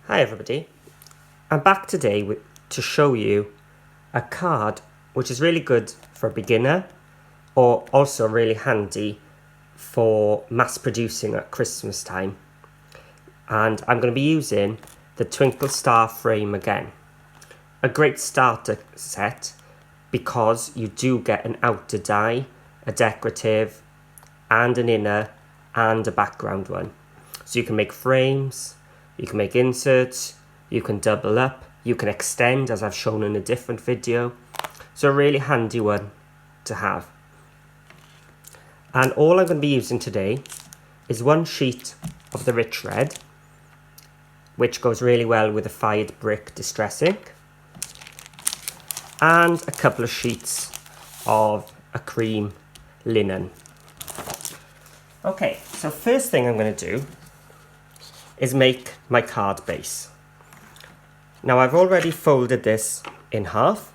Hi everybody, I'm back today to show you a card which is really good for a beginner or also really handy for mass producing at Christmas time. And I'm going to be using the Twinkle star frame again. A great starter set because you do get an outer die, a decorative and an inner and a background one. So you can make frames, you can make inserts, you can double up, you can extend as I've shown in a different video. So a really handy one to have. And all I'm going to be using today is one sheet of the rich red, which goes really well with a fired brick distress ink, and a couple of sheets of a cream linen. Okay, so first thing I'm going to do is make my card base. Now I've already folded this in half,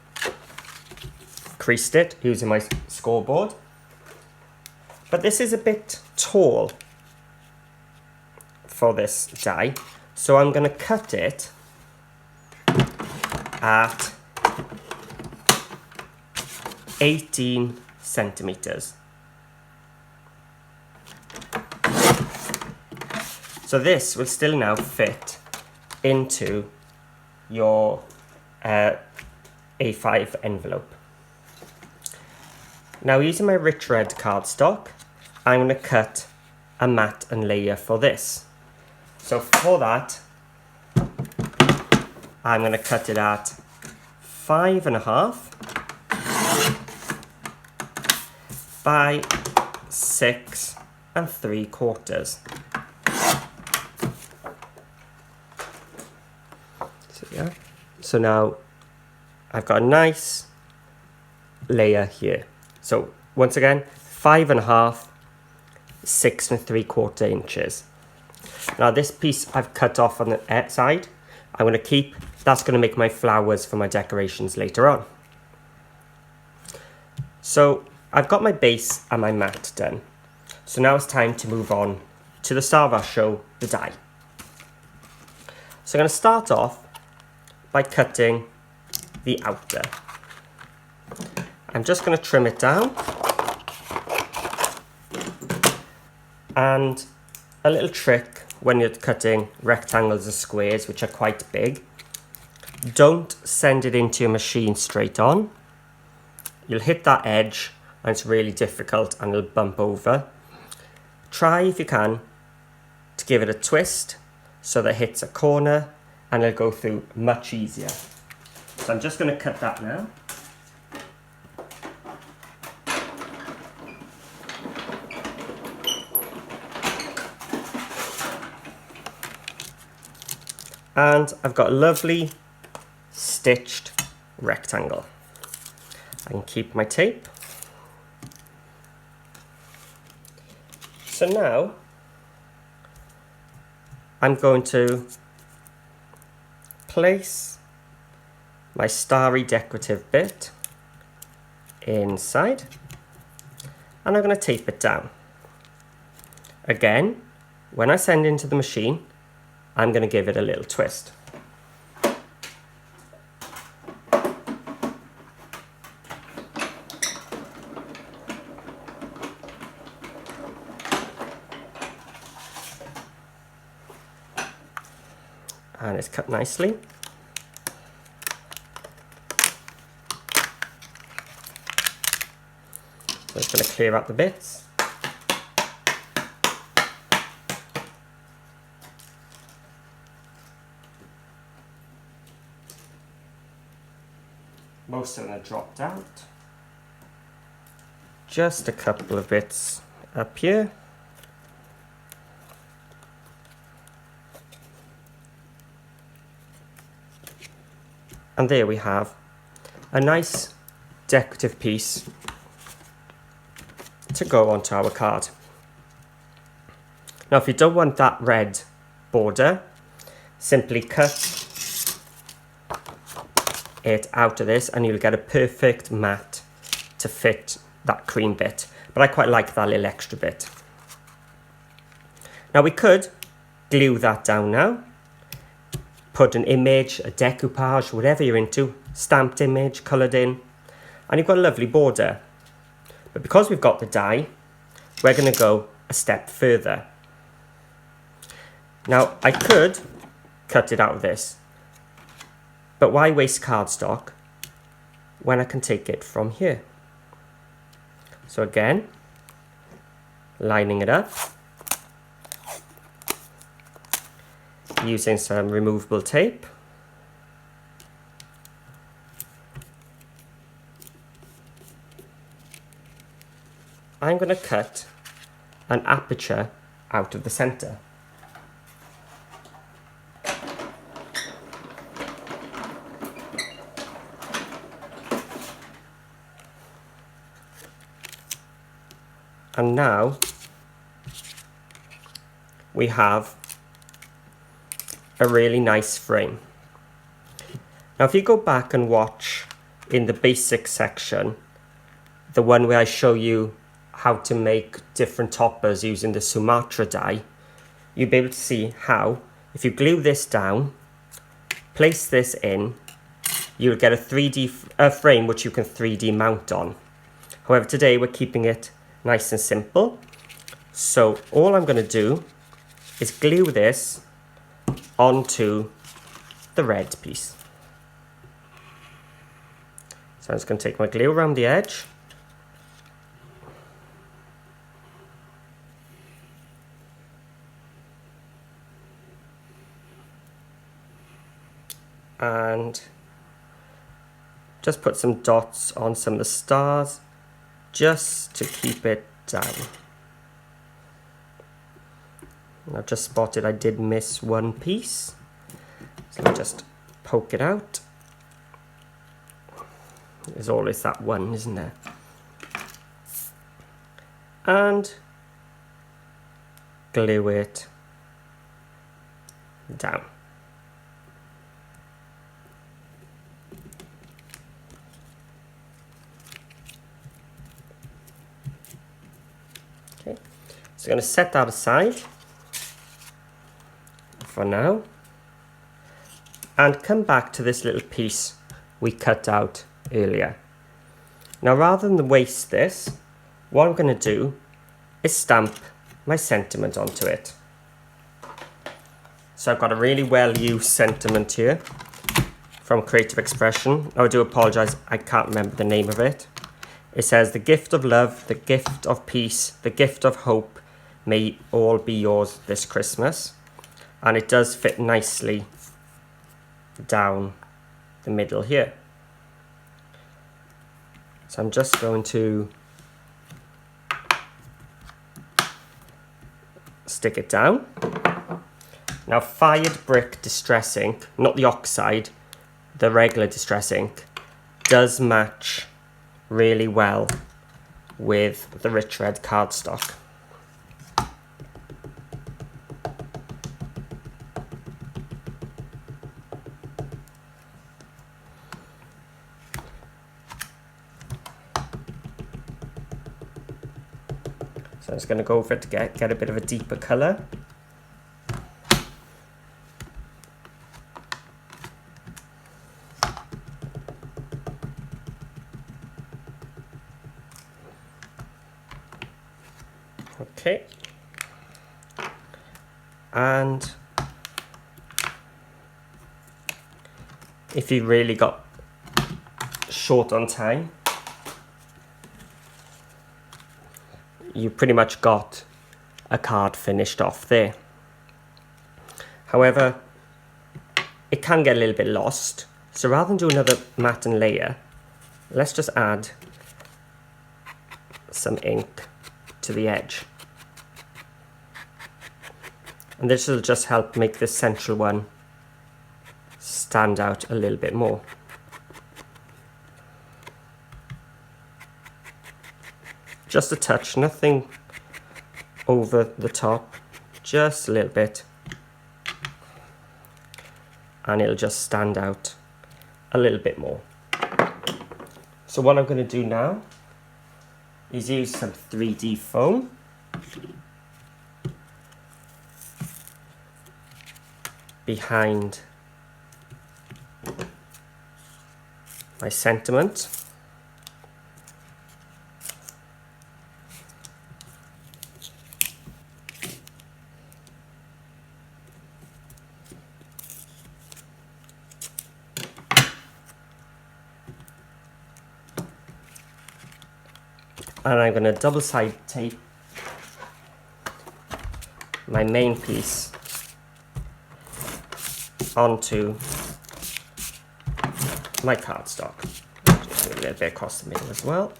creased it using my scoreboard, but this is a bit tall for this die, so I'm going to cut it at 18 centimeters. So this will still now fit into your A5 envelope. Now using my rich red cardstock, I'm going to cut a mat and layer for this. So for that, I'm going to cut it at 5.5 by 6 3/4. So now I've got a nice layer here. So once again, 5.5, 6 3/4 inches. Now this piece I've cut off on the side. I'm going to keep, that's going to make my flowers for my decorations later on. So I've got my base and my mat done. So now it's time to move on to the star of our show, the die. So I'm going to start off by cutting the outer. I'm just going to trim it down, and a little trick when you're cutting rectangles or squares which are quite big, don't send it into your machine straight on. You'll hit that edge and it's really difficult and it'll bump over. Try if you can to give it a twist so that it hits a corner and it'll go through much easier. So I'm just going to cut that now. And I've got a lovely stitched rectangle. I can keep my tape. So now I'm going to place my starry decorative bit inside, and I'm going to tape it down. Again, when I send it into the machine, I'm going to give it a little twist. And it's cut nicely. So I'm just going to clear out the bits. Most of them are dropped out. Just a couple of bits up here. And there we have a nice decorative piece to go onto our card. Now if you don't want that red border, simply cut it out of this and you'll get a perfect mat to fit that cream bit. But I quite like that little extra bit. Now we could glue that down now, put an image, a decoupage, whatever you're into, stamped image, coloured in, and you've got a lovely border. But because we've got the die, we're going to go a step further. Now, I could cut it out of this, but why waste cardstock when I can take it from here? So again, lining it up, using some removable tape. I'm going to cut an aperture out of the centre. And now we have a really nice frame. Now if you go back and watch in the basic section, the one where I show you how to make different toppers using the Sumatra die, you'll be able to see how, if you glue this down, place this in, you'll get a 3D frame which you can 3D mount on. However, today we're keeping it nice and simple. So all I'm going to do is glue this onto the red piece. So I'm just going to take my glue around the edge. And just put some dots on some of the stars just to keep it down. And I've just spotted I did miss one piece, so I'll just poke it out. There's always that one, isn't there? And glue it down. Okay, so I'm going to set that aside for now and come back to this little piece we cut out earlier. Now rather than waste this, what I'm going to do is stamp my sentiment onto it. So I've got a really well used sentiment here from Creative Expression. I do apologise, I can't remember the name of it. It says, "The gift of love, the gift of peace, the gift of hope may all be yours this Christmas." And it does fit nicely down the middle here. So I'm just going to stick it down. Now fired brick distress ink, not the oxide, the regular distress ink, does match really well with the rich red cardstock. So I'm just going to go over it to get a bit of a deeper colour. Okay, and if you really got short on time, you pretty much got a card finished off there. However, it can get a little bit lost, so rather than do another matte and layer, let's just add some ink to the edge. And this will just help make this central one stand out a little bit more. Just a touch, nothing over the top, just a little bit. And it'll just stand out a little bit more. So what I'm going to do now is use some 3D foam. Behind my sentiment. And I'm going to double side tape my main piece onto my cardstock. Just do a little bit across the middle as well.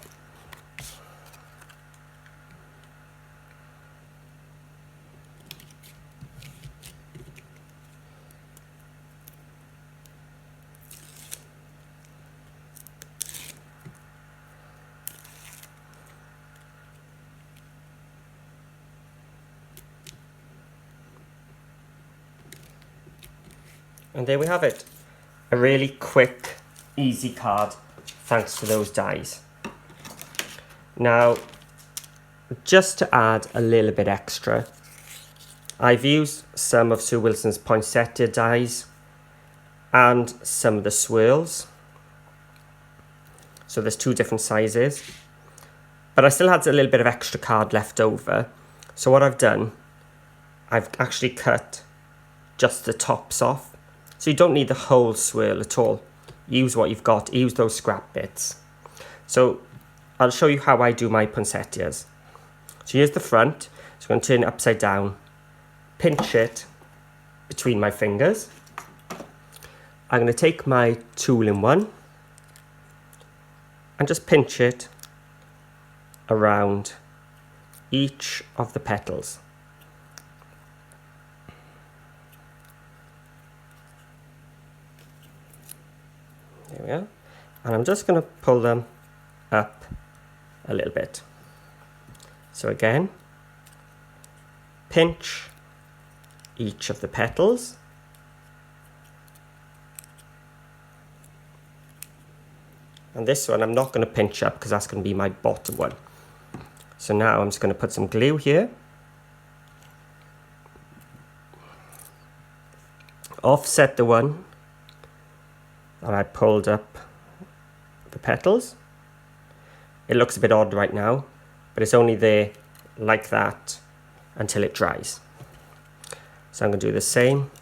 And there we have it. A really quick, easy card, thanks to those dies. Now, just to add a little bit extra, I've used some of Sue Wilson's poinsettia dies and some of the swirls. So there's 2 different sizes. But I still had a little bit of extra card left over. So what I've done, I've actually cut just the tops off. So you don't need the whole swirl at all. Use what you've got, use those scrap bits. So I'll show you how I do my poinsettias. So here's the front. So I'm going to turn it upside down, pinch it between my fingers. I'm going to take my 2-in-1 and just pinch it around each of the petals. There we are. And I'm just going to pull them up a little bit. So again, pinch each of the petals. And this one I'm not going to pinch up because that's going to be my bottom one. So now I'm just going to put some glue here. Offset the one that I pulled up the petals. It looks a bit odd right now, but it's only there like that until it dries. So I'm going to do the same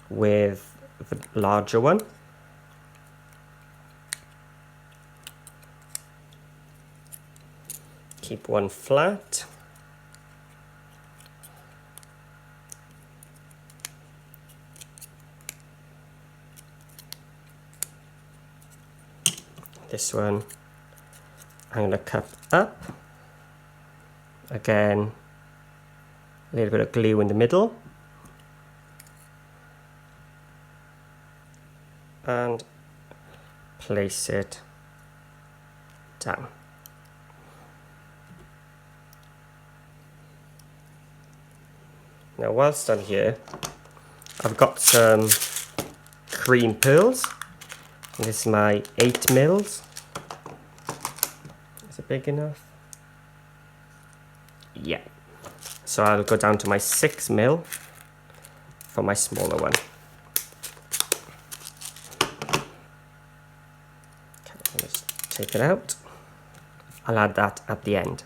with the larger one. Keep one flat. This one I'm going to cut up. Again, a little bit of glue in the middle. And place it down. Now whilst I'm here, I've got some cream pearls. This is my 8 mils. Is it big enough? Yeah. So I'll go down to my 6 mil for my smaller one. Okay, let's take it out. I'll add that at the end.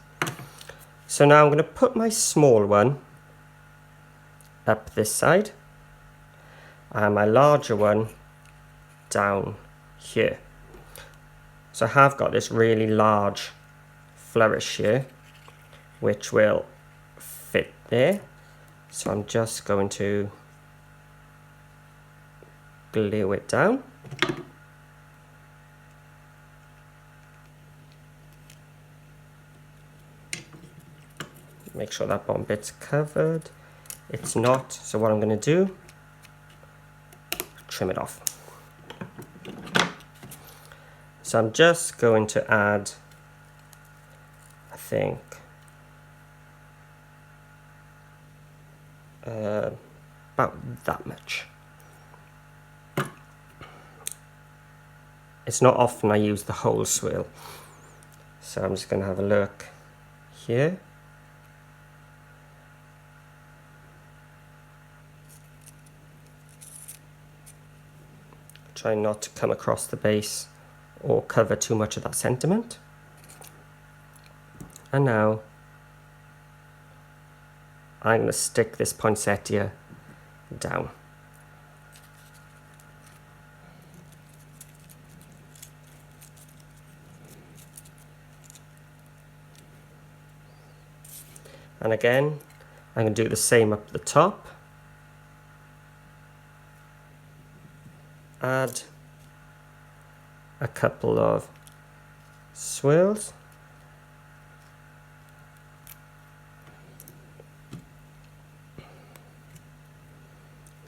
So now I'm going to put my small one up this side and my larger one down here. So I have got this really large flourish here which will fit there. So I'm just going to glue it down. Make sure that bottom bit's covered. It's not, so what I'm going to do, trim it off. So I'm just going to add, I think, about that much. It's not often I use the whole swirl, so I'm just going to have a look here. Try not to come across the base or cover too much of that sentiment. And now I'm going to stick this poinsettia down. And again, I'm going to do the same up the top. Add a couple of swirls.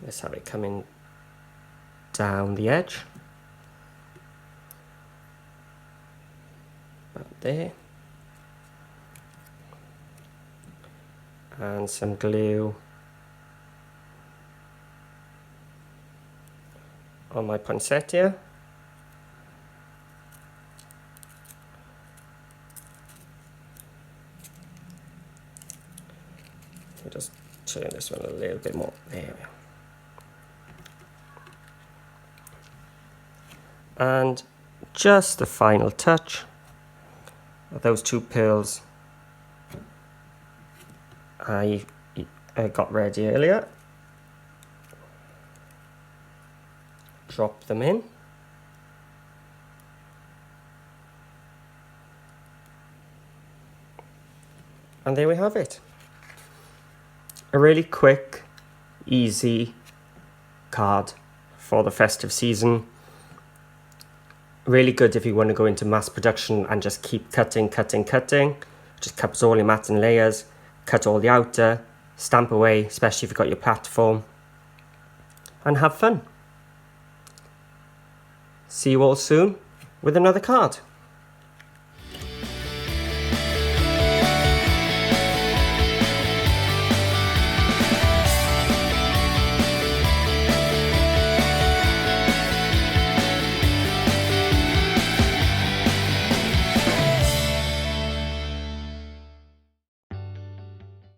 Let's have it coming down the edge. About there. And some glue on my poinsettia. I'll just turn this one a little bit more. There we are. And just the final touch of those two pearls I got ready earlier. Drop them in. And there we have it. A really quick, easy card for the festive season. Really good if you want to go into mass production and just keep cutting. Just cut all your mats and layers, cut all the outer, stamp away, especially if you've got your platform, and have fun. See you all soon with another card.